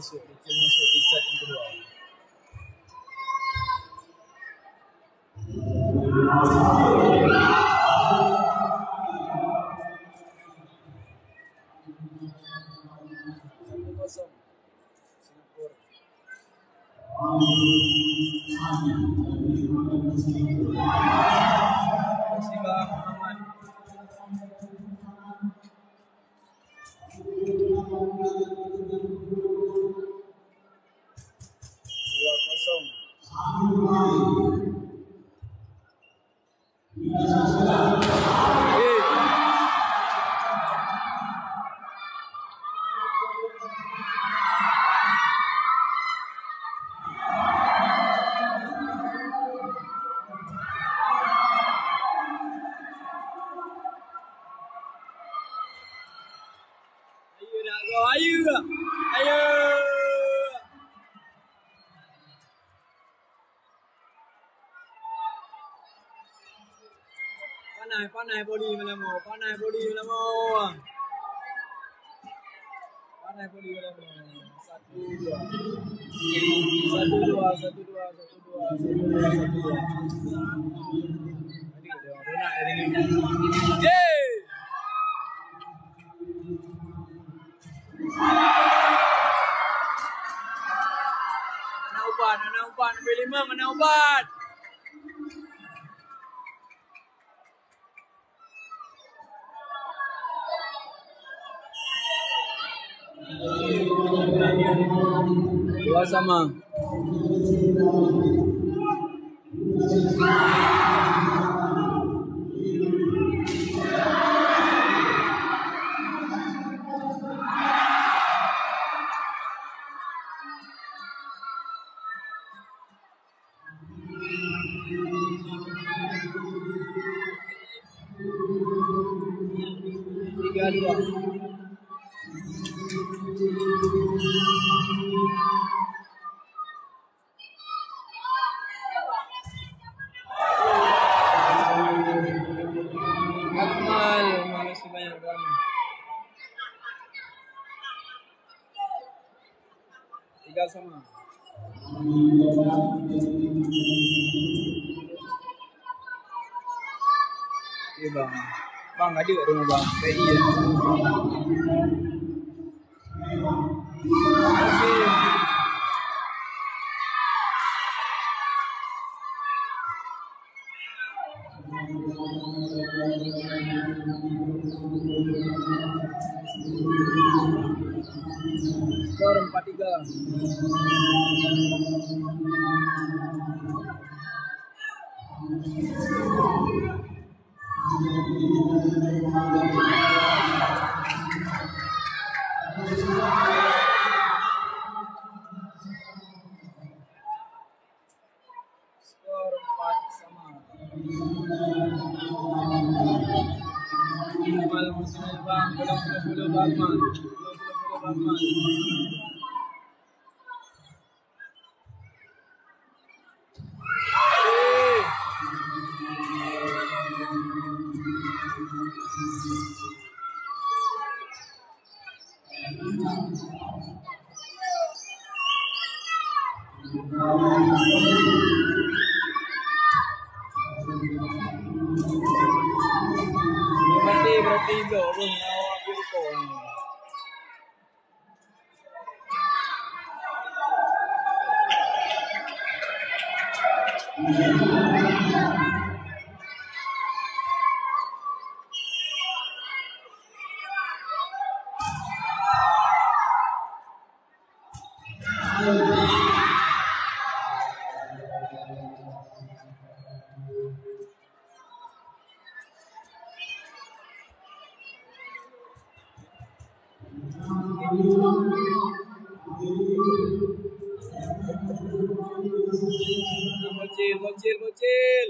masuk di set yang kedua. Kosong Singapura. Masih Bang Muhammad. 2-2. Ayo. Panai body melamo. Panai body melamo. 1-2. 1-2. Mana ubat, ambil 5, mana ubat? Dua sama. Tiga. Akmal, makasih banyak Bang. 3 sama. Iya Bang. Bang ada kat rumah Bang. PI ya. Okey. Skor 4-3. Skor 4 sama. Akmal Muslim Bang, belum Bang. Berarti belum awak berkon. Bocil.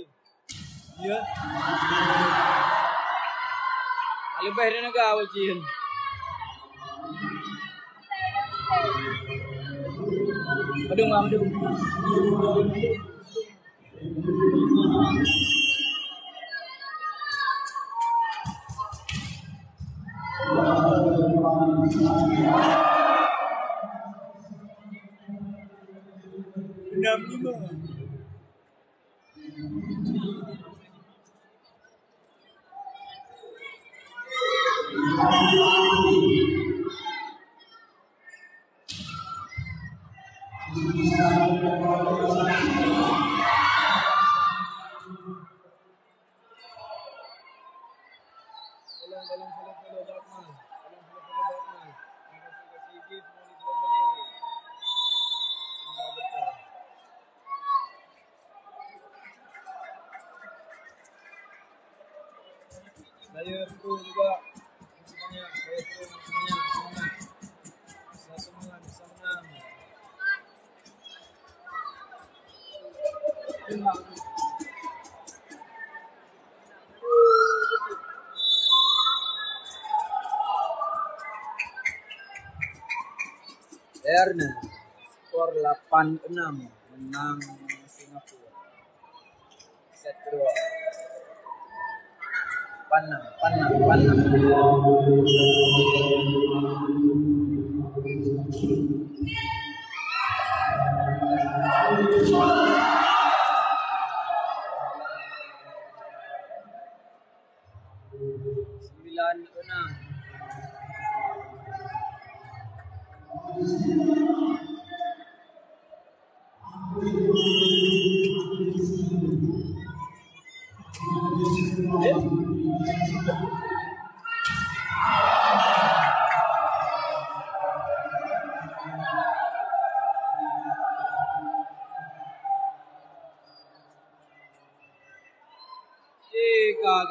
Ya. Lebih dari naga bocil. Aduh. 65. Saya itu juga semuanya, saya itu semuanya semangat, bisa semangat, bisa menang. Erna skor 8-6 menang Singapura. Set kedua. Panang. Sembilan enam.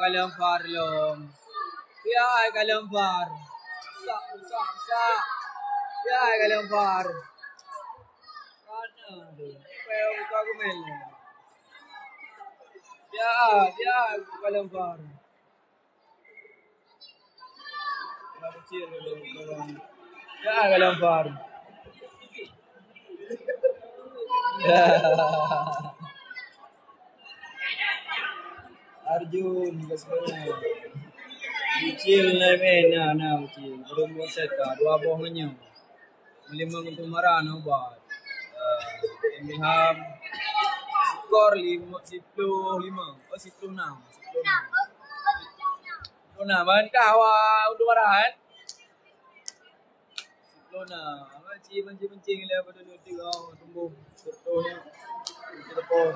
Kalian Farlom. Ya, kalian Far. Rusak. Ya, kalian Far. Mana tu? Supaya buka gomel. Ya, kalian Far. Kecil dulu. Ya, kalian Far. Ya. Arjun sebenarnya kecil na kecil belum boset ka dua bohongnya melimang untuk marah obat Emiham skor 10-6 man kawa untuk marahan 10-6 mencing lah pada 2-3 tumbuh sertonya telepon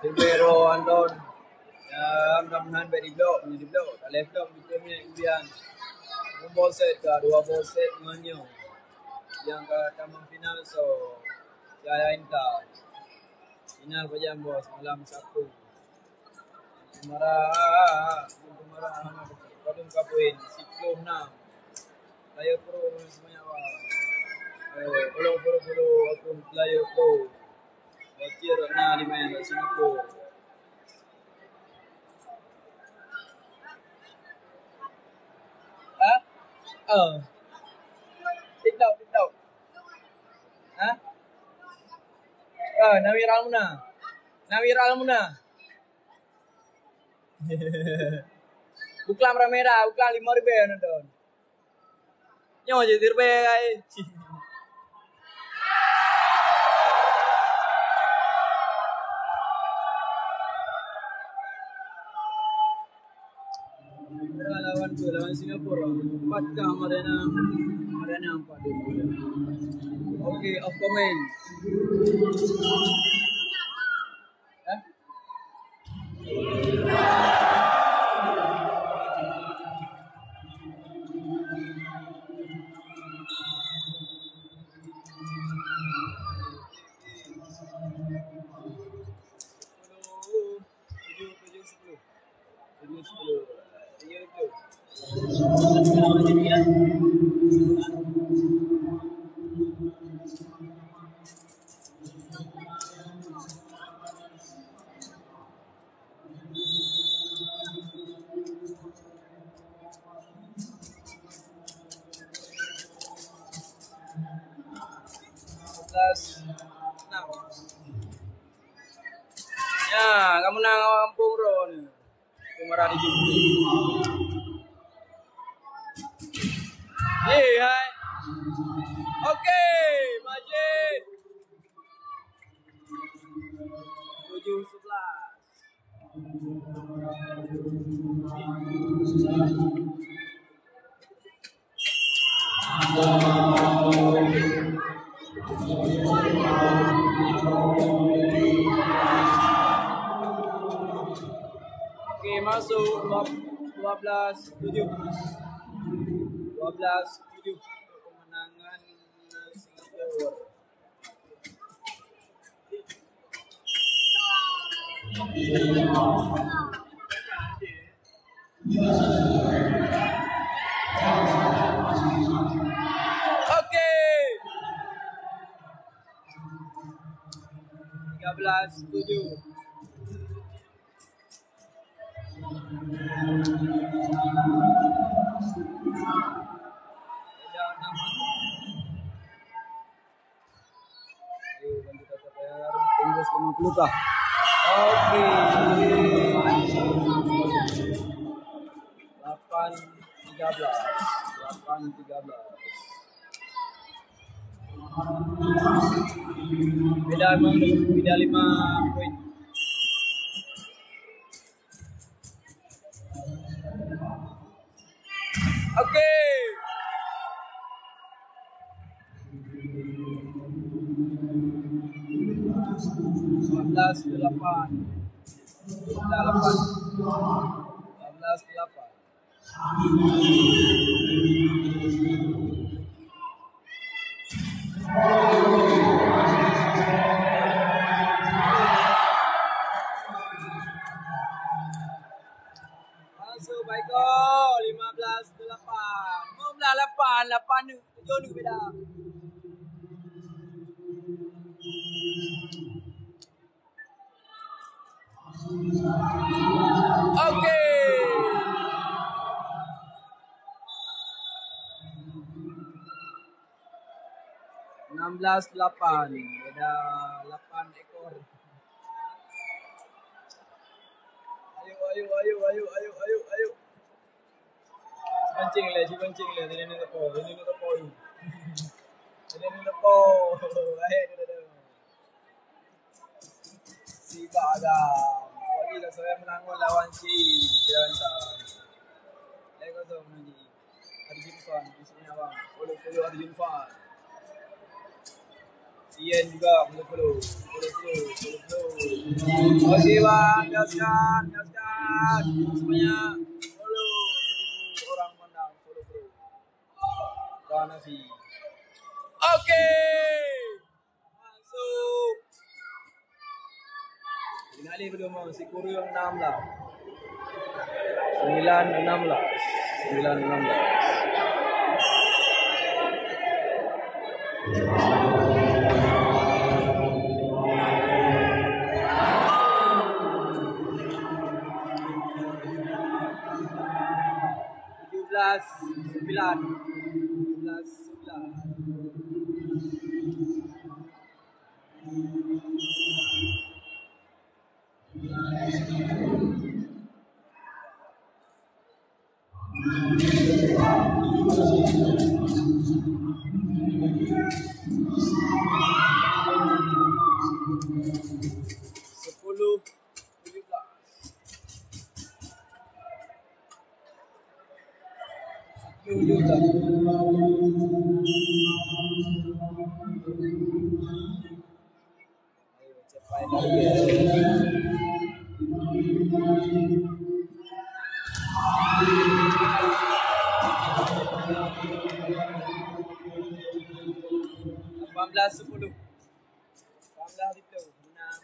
Silvero Anton ya mudah-mudahan baik di blok tak left blok di timnya kemudian ball set ke 2 ball set menyo yang ke taman final so jayain ke final pajam bos malam Sabtu marah kadung kapuin 10-6 player pro semuanya follow akun player pro Wakil Rana di main Singapura. TikTok. Nawir Almuna. Buklam Ramera, buklam 5.000 nonton. Nyo je dirbe guys. lawan Singapura 4 kah Mariana 4. Oke, off comment. Ya, kamu nang kampung Ron. Kumara di sini. Hai. Oke, Majid. Oke, masuk 12-7. 12-7 untuk kemenangan Singapura. Oke. 13-7. Tembus 50 kah? Oke. 8-13. 8-13. Beda 5 poin. Oke. 14-8. 14-8. Masuk Baiko 15-8. Mula 8 ni 7 ni beda. Oke. 16-8. Beda 8 ekor. Ayo. Pancing le. Ini ni tepo. Ini ni tepo. Ayo. Si Bagam. Lagi saya menang lawan si Tiantan. Lego tu menang. Arjun Fan di sini abang. Follow Arjun Fan. Ian juga follow. Okey bang, gaskan. Semuanya follow 1000 orang pandang follow. Dan nasi. Okey. Masuk. Finale belum si Kurung 16. 9-16. 18-10. 18 itu menang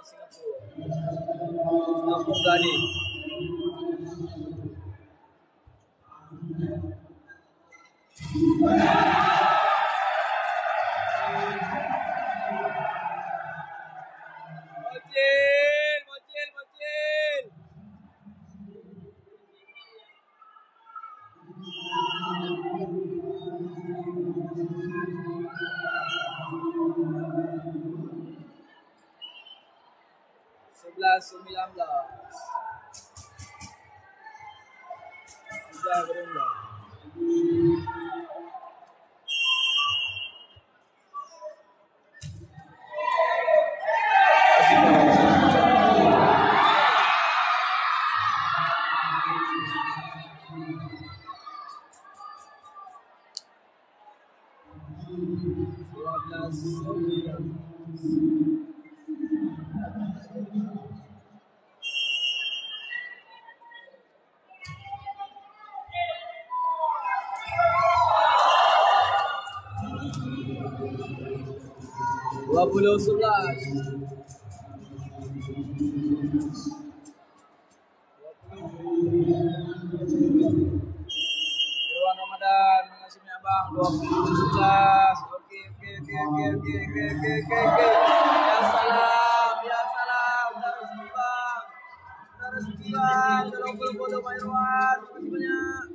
Singapura. Singapura tadi. Mocil. 11-19. Sudah berubah. Irwan Ramadan mengasih abang 2011. Oke. Ya salam. Harus bang. Dalam foto Pak Irwan. Terima kasih banyak.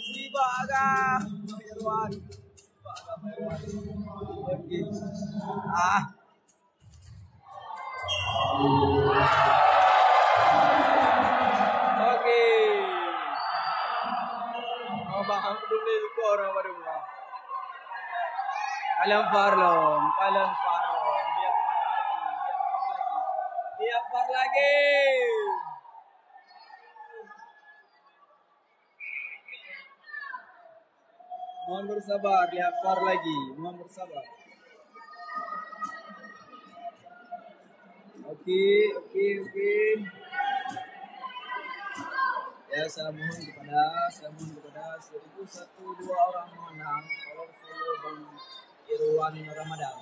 Si Baga Pak Irwan. Oke. Oke. Oh bang, belum lupa orang baru bang. Kalian Farlon. Dia far lagi. Mohon bersabar, lihat far lagi. Mohon bersabar. Oke. Ya, saya mohon kepada 1-2 orang menang. Tolong follow Bang Irwan Ramadan.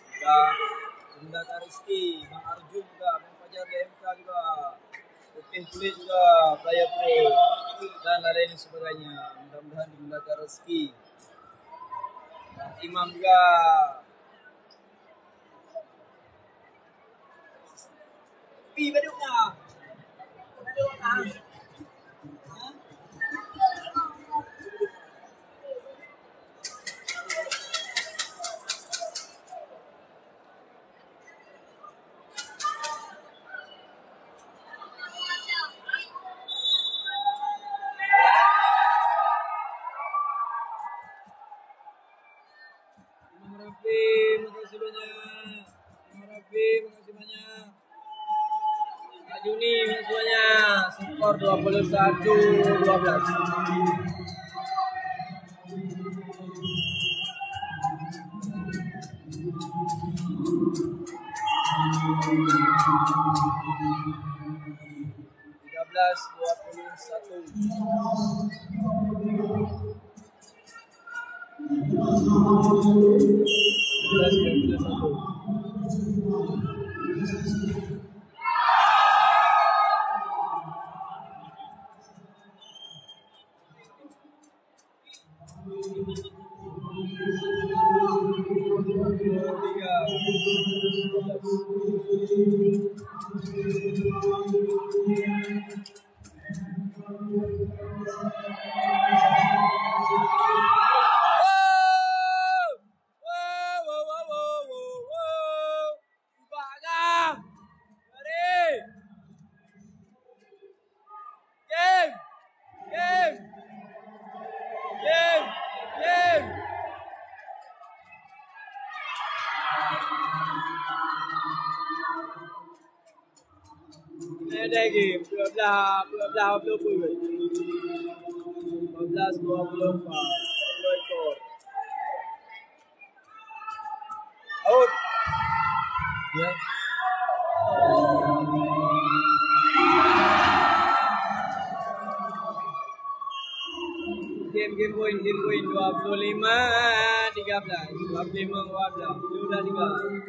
Semoga Bunda Rizky, Bang Arjun juga, Bang Fajar DMK juga, Putih Kulit juga, Player Pro, dan lain sebagainya. Mudah-mudahan dimudahkan rezeki. Bang Imam juga. Baduknya. Makasih banyak. Kak Juni, makasih banyak. Skor 21-12. Ada game 12-24 ekor. Out. Ya. Game point 25-13. 25-14. Sudah 3.